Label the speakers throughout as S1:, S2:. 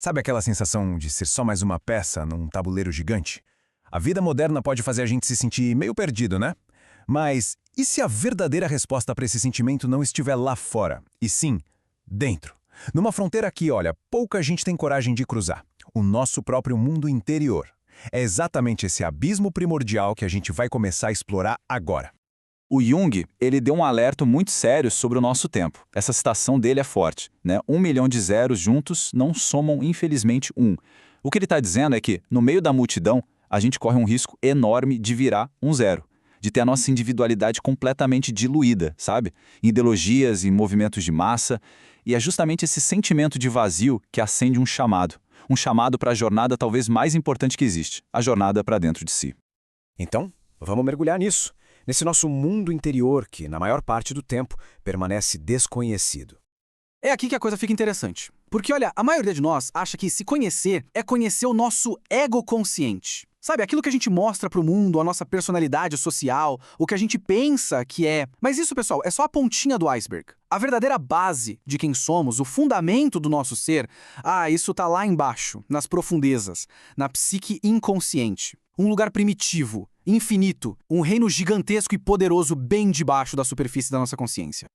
S1: Sabe aquela sensação de ser só mais uma peça num tabuleiro gigante? A vida moderna pode fazer a gente se sentir meio perdido, né? Mas e se a verdadeira resposta para esse sentimento não estiver lá fora, e sim dentro? Numa fronteira que, olha, pouca gente tem coragem de cruzar. O nosso próprio mundo interior. É exatamente esse abismo primordial que a gente vai começar a explorar agora.
S2: O Jung, ele deu um alerta muito sério sobre o nosso tempo. Essa citação dele é forte, né? 1 milhão de zeros juntos não somam, infelizmente, um. O que ele está dizendo é que, no meio da multidão, a gente corre um risco enorme de virar um zero, de ter a nossa individualidade completamente diluída, sabe? Em ideologias, em movimentos de massa. E é justamente esse sentimento de vazio que acende um chamado. Um chamado para a jornada talvez mais importante que existe, a jornada para dentro de si.
S1: Então, vamos mergulhar nisso. Nesse nosso mundo interior que, na maior parte do tempo, permanece desconhecido.
S3: É aqui que a coisa fica interessante. Porque, olha, a maioria de nós acha que se conhecer é conhecer o nosso ego consciente. Sabe, aquilo que a gente mostra pro mundo, a nossa personalidade social, o que a gente pensa que é. Mas isso, pessoal, é só a pontinha do iceberg. A verdadeira base de quem somos, o fundamento do nosso ser, isso tá lá embaixo, nas profundezas, na psique inconsciente. Um lugar primitivo, infinito, um reino gigantesco e poderoso bem debaixo da superfície da nossa consciência.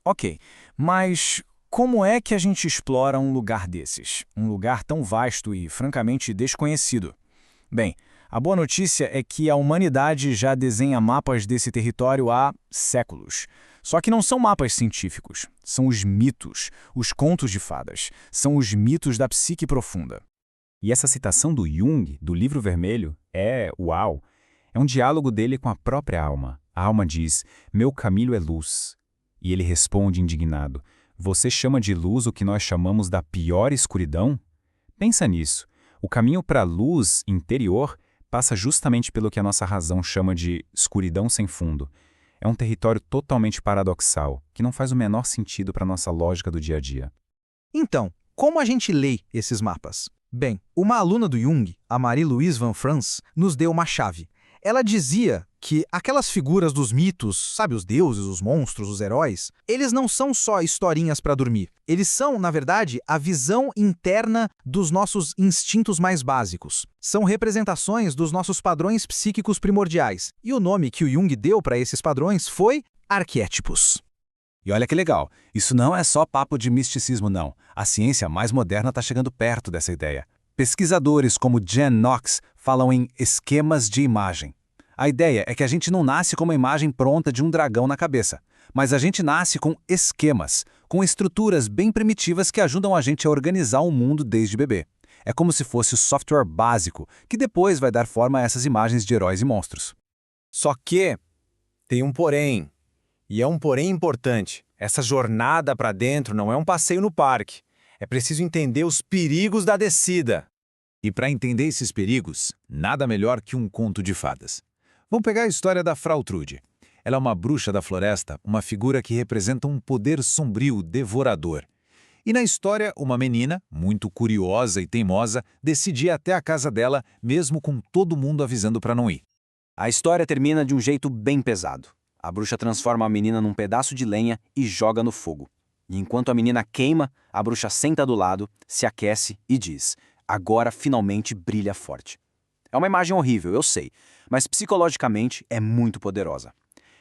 S4: Ok, mas como é que a gente explora um lugar desses? Um lugar tão vasto e, francamente, desconhecido? Bem, a boa notícia é que a humanidade já desenha mapas desse território há séculos. Só que não são mapas científicos, são os mitos, os contos de fadas, são os mitos da psique profunda. E essa citação do Jung, do Livro Vermelho, uau! É um diálogo dele com a própria alma. A alma diz, meu caminho é luz. E ele responde indignado, você chama de luz o que nós chamamos da pior escuridão? Pensa nisso. O caminho para a luz interior passa justamente pelo que a nossa razão chama de escuridão sem fundo. É um território totalmente paradoxal, que não faz o menor sentido para a nossa lógica do dia a dia.
S5: Então, como a gente lê esses mapas? Bem, uma aluna do Jung, a Marie-Louise Van Frans, nos deu uma chave. Ela dizia que aquelas figuras dos mitos, sabe, os deuses, os monstros, os heróis, eles não são só historinhas para dormir. Eles são, na verdade, a visão interna dos nossos instintos mais básicos. São representações dos nossos padrões psíquicos primordiais. E o nome que o Jung deu para esses padrões foi arquétipos.
S1: E olha que legal, isso não é só papo de misticismo não. A ciência mais moderna está chegando perto dessa ideia. Pesquisadores como Jen Knox falam em esquemas de imagem. A ideia é que a gente não nasce com uma imagem pronta de um dragão na cabeça, mas a gente nasce com esquemas, com estruturas bem primitivas que ajudam a gente a organizar o mundo desde bebê. É como se fosse o software básico, que depois vai dar forma a essas imagens de heróis e monstros.
S6: Só que tem um porém. E é um porém importante. Essa jornada para dentro não é um passeio no parque. É preciso entender os perigos da descida.
S7: E para entender esses perigos, nada melhor que um conto de fadas. Vamos pegar a história da Frau Trude. Ela é uma bruxa da floresta, uma figura que representa um poder sombrio, devorador. E na história, uma menina, muito curiosa e teimosa, decide ir até a casa dela, mesmo com todo mundo avisando para não ir.
S3: A história termina de um jeito bem pesado. A bruxa transforma a menina num pedaço de lenha e joga no fogo. E enquanto a menina queima, a bruxa senta do lado, se aquece e diz, agora finalmente brilha forte. É uma imagem horrível, eu sei, mas psicologicamente é muito poderosa.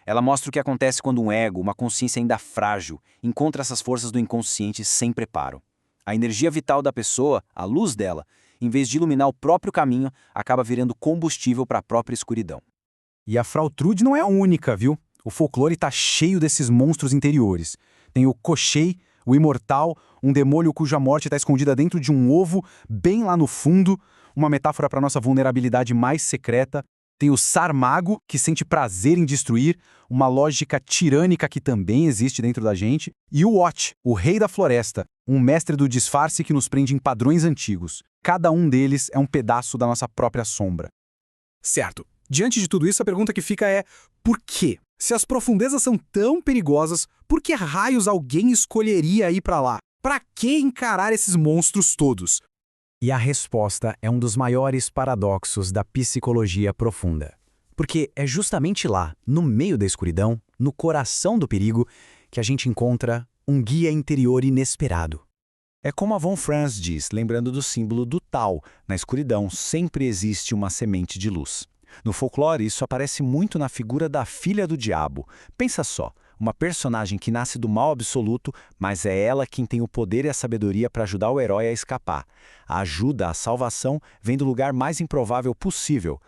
S3: Ela mostra o que acontece quando um ego, uma consciência ainda frágil, encontra essas forças do inconsciente sem preparo. A energia vital da pessoa, a luz dela, em vez de iluminar o próprio caminho, acaba virando combustível para a própria escuridão.
S4: E a Frau Trude não é a única, viu? O folclore está cheio desses monstros interiores. Tem o Koschei, o imortal, um demônio cuja morte está escondida dentro de um ovo, bem lá no fundo, uma metáfora para nossa vulnerabilidade mais secreta. Tem o Sarmago, que sente prazer em destruir, uma lógica tirânica que também existe dentro da gente. E o Watch, o rei da floresta, um mestre do disfarce que nos prende em padrões antigos. Cada um deles é um pedaço da nossa própria sombra.
S8: Certo. Diante de tudo isso, a pergunta que fica é, por quê? Se as profundezas são tão perigosas, por que raios alguém escolheria ir para lá? Para que encarar esses monstros todos?
S4: E a resposta é um dos maiores paradoxos da psicologia profunda. Porque é justamente lá, no meio da escuridão, no coração do perigo, que a gente encontra um guia interior inesperado. É como a Von Franz diz, lembrando do símbolo do Tao, na escuridão sempre existe uma semente de luz. No folclore, isso aparece muito na figura da filha do diabo. Pensa só, uma personagem que nasce do mal absoluto, mas é ela quem tem o poder e a sabedoria para ajudar o herói a escapar. A ajuda, a salvação, vem do lugar mais improvável possível.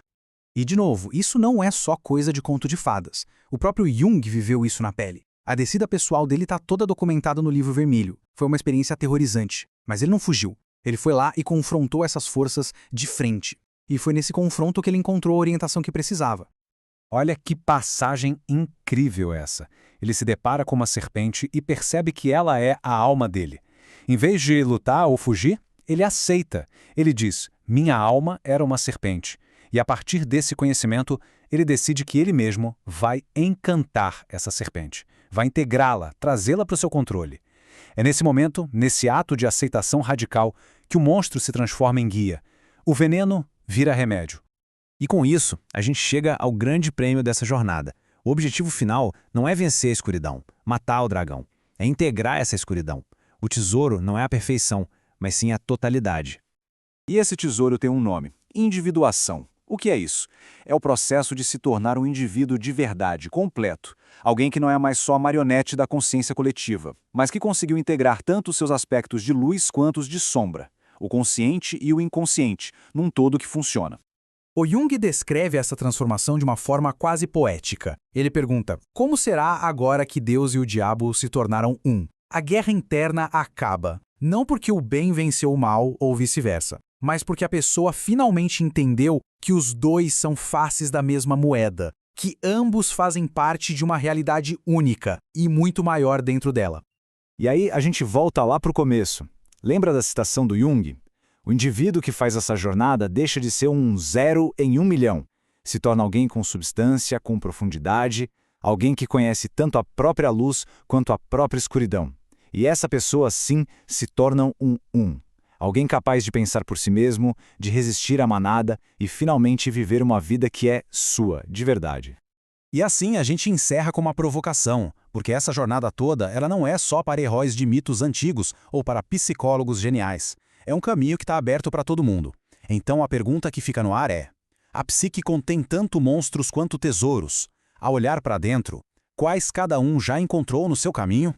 S5: E, de novo, isso não é só coisa de conto de fadas. O próprio Jung viveu isso na pele. A descida pessoal dele está toda documentada no Livro Vermelho. Foi uma experiência aterrorizante. Mas ele não fugiu. Ele foi lá e confrontou essas forças de frente. E foi nesse confronto que ele encontrou a orientação que precisava.
S4: Olha que passagem incrível essa. Ele se depara com uma serpente e percebe que ela é a alma dele. Em vez de lutar ou fugir, ele aceita. Ele diz, minha alma era uma serpente. E a partir desse conhecimento, ele decide que ele mesmo vai encantar essa serpente. Vai integrá-la, trazê-la para o seu controle. É nesse momento, nesse ato de aceitação radical, que o monstro se transforma em guia. O veneno vira remédio.
S6: E com isso, a gente chega ao grande prêmio dessa jornada. O objetivo final não é vencer a escuridão, matar o dragão. É integrar essa escuridão. O tesouro não é a perfeição, mas sim a totalidade.
S2: E esse tesouro tem um nome: individuação. O que é isso? É o processo de se tornar um indivíduo de verdade, completo. Alguém que não é mais só a marionete da consciência coletiva, mas que conseguiu integrar tanto os seus aspectos de luz quanto os de sombra, o consciente e o inconsciente, num todo que funciona.
S5: O Jung descreve essa transformação de uma forma quase poética. Ele pergunta, como será agora que Deus e o diabo se tornaram um? A guerra interna acaba, não porque o bem venceu o mal ou vice-versa, mas porque a pessoa finalmente entendeu que os dois são faces da mesma moeda, que ambos fazem parte de uma realidade única e muito maior dentro dela.
S4: E aí a gente volta lá para o começo. Lembra da citação do Jung? O indivíduo que faz essa jornada deixa de ser um 0 em 1 milhão. Se torna alguém com substância, com profundidade, alguém que conhece tanto a própria luz quanto a própria escuridão. E essa pessoa, sim, se torna um. Alguém capaz de pensar por si mesmo, de resistir à manada e finalmente viver uma vida que é sua, de verdade.
S1: E assim a gente encerra com uma provocação, porque essa jornada toda ela não é só para heróis de mitos antigos ou para psicólogos geniais. É um caminho que está aberto para todo mundo. Então a pergunta que fica no ar é: a psique contém tanto monstros quanto tesouros. Ao olhar para dentro, quais cada um já encontrou no seu caminho?